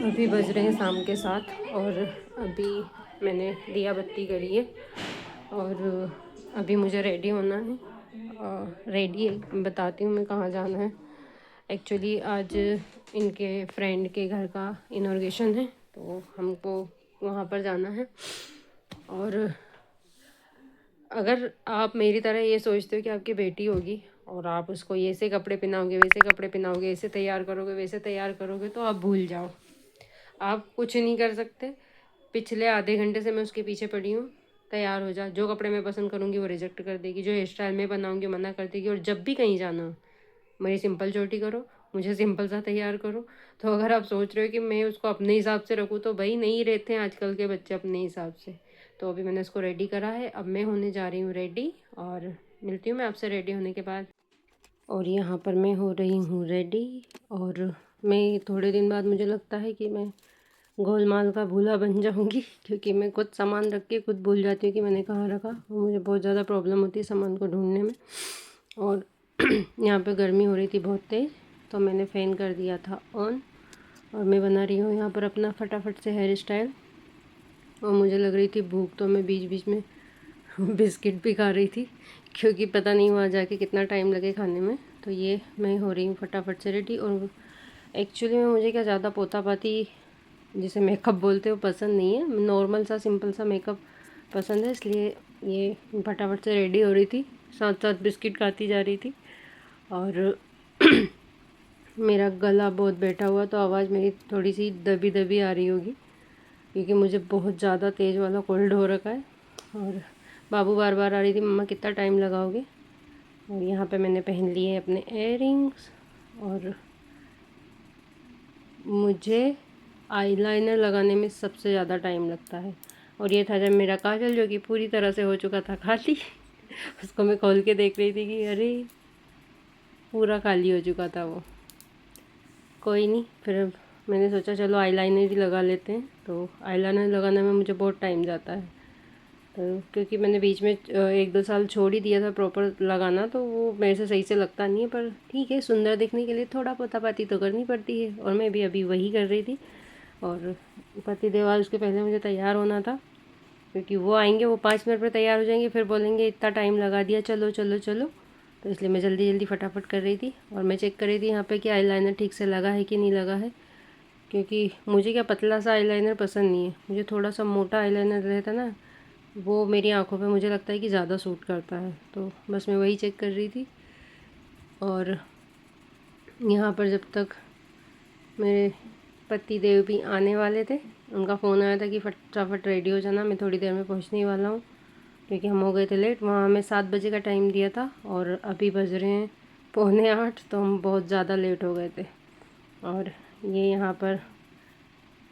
अभी बज रहे हैं शाम के 7 और अभी मैंने दिया बत्ती करी है और अभी मुझे रेडी होना है। रेडी बताती हूँ मैं कहाँ जाना है। एक्चुअली आज इनके फ्रेंड के घर का इनॉग्रेशन है तो हमको वहाँ पर जाना है। और अगर आप मेरी तरह ये सोचते हो कि आपकी बेटी होगी और आप उसको ऐसे कपड़े पहनाओगे, वैसे कपड़े पहनाओगे, ऐसे तैयार करोगे, वैसे तैयार करोगे, तो आप भूल जाओ, आप कुछ नहीं कर सकते। पिछले आधे घंटे से मैं उसके पीछे पड़ी हूँ, तैयार हो जा, जो कपड़े मैं पसंद करूँगी वो रिजेक्ट कर देगी, जो हेयर स्टाइल मैं बनाऊँगी मना कर देगी। और जब भी कहीं जाना हो मेरी सिंपल चोटी करो, मुझे सिंपल सा तैयार करो। तो अगर आप सोच रहे हो कि मैं उसको अपने हिसाब से रखूँ तो भाई नहीं रहते हैं आजकल के बच्चे अपने हिसाब से। तो अभी मैंने उसको रेडी करा है, अब मैं होने जा रही हूँ रेडी और मिलती हूँ मैं आपसे रेडी होने के बाद। और यहाँ पर मैं हो रही हूँ रेडी और मैं थोड़े दिन बाद मुझे लगता है कि मैं गोलमाल का भूला बन जाऊँगी, क्योंकि मैं खुद सामान रख के खुद भूल जाती हूँ कि मैंने कहाँ रखा और मुझे बहुत ज़्यादा प्रॉब्लम होती है सामान को ढूंढने में। और यहाँ पे गर्मी हो रही थी बहुत तेज़ तो मैंने फ़ैन कर दिया था ऑन और मैं बना रही हूँ यहाँ पर अपना फटाफट से हेयर स्टाइल। और मुझे लग रही थी भूख तो मैं बीच बीच में बिस्किट भी खा रही थी, क्योंकि पता नहीं वहाँ जाके कितना टाइम लगे खाने में। तो ये मैं हो रही हूँ फटाफट से रेडी। और एक्चुअली में मुझे क्या ज़्यादा पोता पाती जिसे मेकअप बोलते हो पसंद नहीं है, नॉर्मल सा सिंपल सा मेकअप पसंद है, इसलिए ये फटाफट से रेडी हो रही थी, साथ साथ बिस्किट खाती जा रही थी। और मेरा गला बहुत बैठा हुआ तो आवाज़ मेरी थोड़ी सी दबी दबी आ रही होगी, क्योंकि मुझे बहुत ज़्यादा तेज़ वाला कोल्ड हो रखा है। और बाबू बार बार आ रही थी मम्मा कितना टाइम लगाओगे। और यहाँ पे मैंने पहन लिए अपने इयररिंग्स और मुझे आईलाइनर लगाने में सबसे ज़्यादा टाइम लगता है। और ये था जब मेरा काजल जो कि पूरी तरह से हो चुका था खाली उसको मैं खोल के देख रही थी कि अरे पूरा खाली हो चुका था वो। कोई नहीं, फिर मैंने सोचा चलो आईलाइनर ही लगा लेते हैं। तो आईलाइनर लगाने में मुझे बहुत टाइम जाता है, तो क्योंकि मैंने बीच में 1-2 साल छोड़ ही दिया था प्रॉपर लगाना, तो वो मेरे से सही से लगता नहीं है। पर ठीक है, सुंदर दिखने के लिए थोड़ा पोतापाती तो करनी पड़ती है और मैं भी अभी वही कर रही थी। और पति देव आज उसके पहले मुझे तैयार होना था, क्योंकि वो आएंगे, वो 5 मिनट में तैयार हो जाएंगे, फिर बोलेंगे इतना टाइम लगा दिया, चलो चलो चलो। तो इसलिए मैं जल्दी जल्दी फटाफट कर रही थी। और मैं चेक कर रही थी यहाँ पे कि आईलाइनर ठीक से लगा है कि नहीं लगा है, क्योंकि मुझे क्या पतला सा आईलाइनर पसंद नहीं है, मुझे थोड़ा सा मोटा आईलाइनर रहता ना, वो मेरी आंखों पे मुझे लगता है कि ज़्यादा सूट करता है। तो बस मैं वही चेक कर रही थी। और यहाँ पर जब तक मेरे पति देव भी आने वाले थे, उनका फ़ोन आया था कि फटाफट रेडी हो जाना, मैं थोड़ी देर में पहुँचने ही वाला हूँ, क्योंकि हम हो गए थे लेट। वहाँ हमें 7 बजे का टाइम दिया था और अभी बज रहे हैं 7:45, तो हम बहुत ज़्यादा लेट हो गए थे। और ये यहाँ पर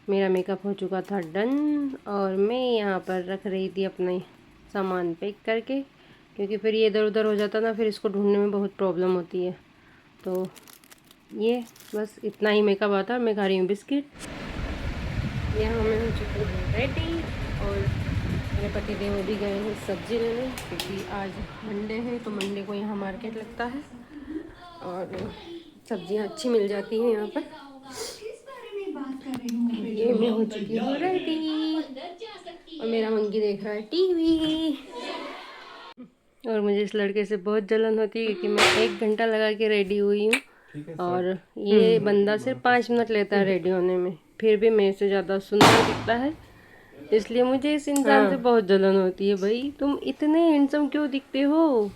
मेरा मेकअप हो चुका था डन और मैं यहाँ पर रख रही थी अपने सामान पैक करके, क्योंकि फिर ये इधर उधर हो जाता ना, फिर इसको ढूंढने में बहुत प्रॉब्लम होती है। तो ये बस इतना ही मेकअप आता है। मैं खा रही हूँ बिस्किट। यहाँ मैं हो चुकी हूँ रेडी और मेरे पति देव भी गए हैं सब्जी लेने, क्योंकि आज मंडे है तो मंडे को यहाँ मार्केट लगता है और सब्जियाँ अच्छी मिल जाती हैं यहाँ पर। ये मैं हो चुकी हूँ रेडी और मेरा मंकी देख रहा है टीवी। और मुझे इस लड़के से बहुत जलन होती है, क्योंकि मैं 1 घंटा लगा के रेडी हुई हूँ और ये बंदा सिर्फ 5 मिनट लेता है रेडी होने में, फिर भी मेरे से ज़्यादा सुंदर दिखता है। इसलिए मुझे इस इंसान से बहुत जलन होती है, भाई तुम इतने हैंडसम क्यों दिखते हो।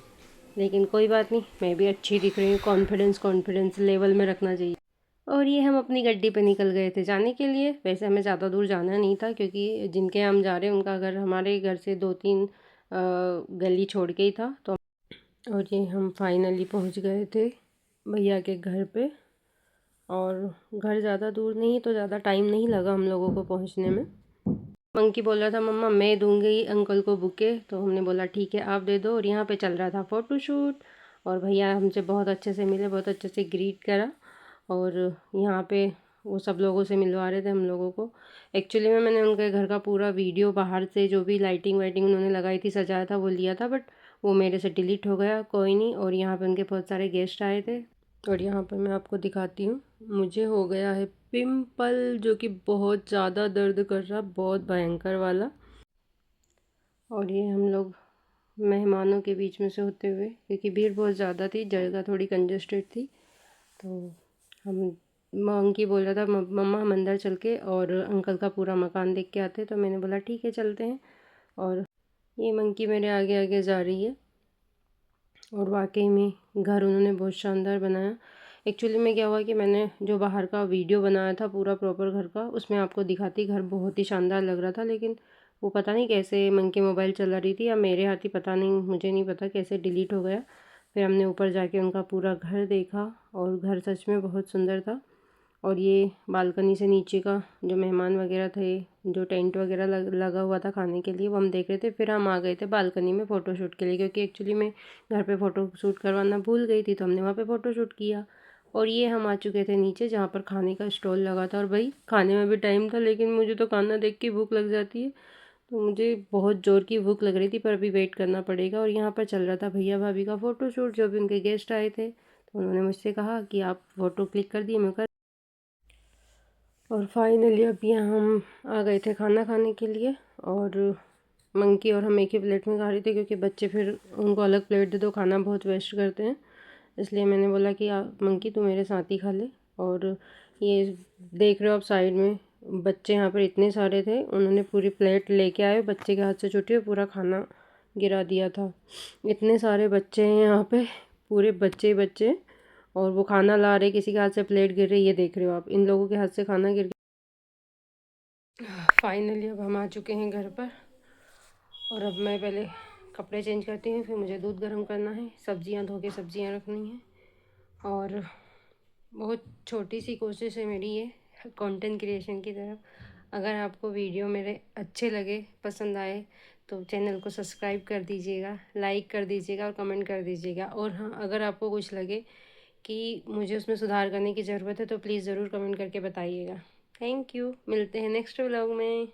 लेकिन कोई बात नहीं, मैं भी अच्छी दिख रही हूँ, कॉन्फिडेंस लेवल में रखना चाहिए। और ये हम अपनी गड्डी पे निकल गए थे जाने के लिए। वैसे हमें ज़्यादा दूर जाना नहीं था, क्योंकि जिनके हम जा रहे हैं उनका घर हमारे घर से 2-3 गली छोड़ के ही था। तो और ये हम फाइनली पहुंच गए थे भैया के घर पे। और घर ज़्यादा दूर नहीं तो ज़्यादा टाइम नहीं लगा हम लोगों को पहुंचने में। मंकी बोल रहा था मम्मा मैं दूंगी अंकल को बुके, तो हमने बोला ठीक है आप दे दो। और यहाँ पे चल रहा था फ़ोटोशूट और भैया हमसे बहुत अच्छे से मिले, बहुत अच्छे से ग्रीट करा। और यहाँ पे वो सब लोगों से मिलवा रहे थे हम लोगों को। एक्चुअली में मैंने उनके घर का पूरा वीडियो बाहर से जो भी लाइटिंग वाइटिंग उन्होंने लगाई थी, सजाया था, वो लिया था, बट वो मेरे से डिलीट हो गया। कोई नहीं। और यहाँ पे उनके बहुत सारे गेस्ट आए थे और यहाँ पर मैं आपको दिखाती हूँ, मुझे हो गया है पिंपल, जो कि बहुत ज़्यादा दर्द कर रहा, बहुत भयंकर वाला। और ये हम लोग मेहमानों के बीच में से होते हुए, क्योंकि भीड़ बहुत ज़्यादा थी, जगह थोड़ी कंजेस्टेड थी, तो हम मंकी बोल रहा था मम्मा हम अंदर चल के और अंकल का पूरा मकान देख के आते, तो मैंने बोला ठीक है चलते हैं। और ये मंकी मेरे आगे आगे जा रही है। और वाकई में घर उन्होंने बहुत शानदार बनाया। एक्चुअली में क्या हुआ कि मैंने जो बाहर का वीडियो बनाया था पूरा प्रॉपर घर का, उसमें आपको दिखाती घर बहुत ही शानदार लग रहा था, लेकिन वो पता नहीं कैसे मंकी मोबाइल चला रही थी या मेरे हाथ ही, पता नहीं, मुझे नहीं पता कैसे डिलीट हो गया। फिर हमने ऊपर जाके उनका पूरा घर देखा और घर सच में बहुत सुंदर था। और ये बालकनी से नीचे का जो मेहमान वगैरह थे, जो टेंट वगैरह लगा हुआ था खाने के लिए, वो हम देख रहे थे। फिर हम आ गए थे बालकनी में फ़ोटोशूट के लिए, क्योंकि एक्चुअली मैं घर पे फ़ोटो शूट करवाना भूल गई थी, तो हमने वहाँ पे फ़ोटो शूट किया। और ये हम आ चुके थे नीचे, जहाँ पर खाने का स्टॉल लगा था। और भाई खाने में भी टाइम था, लेकिन मुझे तो खाना देख के भूख लग जाती है, तो मुझे बहुत ज़ोर की भूख लग रही थी, पर अभी वेट करना पड़ेगा। और यहाँ पर चल रहा था भैया भाभी का फ़ोटोशूट, जो भी उनके गेस्ट आए थे, तो उन्होंने मुझसे कहा कि आप फ़ोटो क्लिक कर दिए, मैं कर। और फाइनली अब यहाँ हम आ गए थे खाना खाने के लिए। और मंकी और हम एक ही प्लेट में खा रहे थे, क्योंकि बच्चे फिर उनको अलग प्लेट दे दो, खाना बहुत वेस्ट करते हैं। इसलिए मैंने बोला कि मंकी तू मेरे साथ ही खा ले। और ये देख रहे हो आप साइड में बच्चे यहाँ पर इतने सारे थे, उन्होंने पूरी प्लेट लेके आए, बच्चे के हाथ से छूटी और पूरा खाना गिरा दिया था। इतने सारे बच्चे हैं यहाँ पे, पूरे बच्चे ही बच्चे, और वो खाना ला रहे, किसी के हाथ से प्लेट गिर रही, ये देख रहे हो आप, इन लोगों के हाथ से खाना गिर। फाइनली अब हम आ चुके हैं घर पर। और अब मैं पहले कपड़े चेंज करती हूँ, फिर मुझे दूध गर्म करना है, सब्जियाँ धो के सब्जियाँ रखनी हैं। और बहुत छोटी सी कोशिश है मेरी ये कंटेंट क्रिएशन की तरफ। अगर आपको वीडियो मेरे अच्छे लगे, पसंद आए, तो चैनल को सब्सक्राइब कर दीजिएगा, लाइक कर दीजिएगा और कमेंट कर दीजिएगा। और हाँ, अगर आपको कुछ लगे कि मुझे उसमें सुधार करने की ज़रूरत है, तो प्लीज़ ज़रूर कमेंट करके बताइएगा। थैंक यू, मिलते हैं नेक्स्ट व्लॉग में।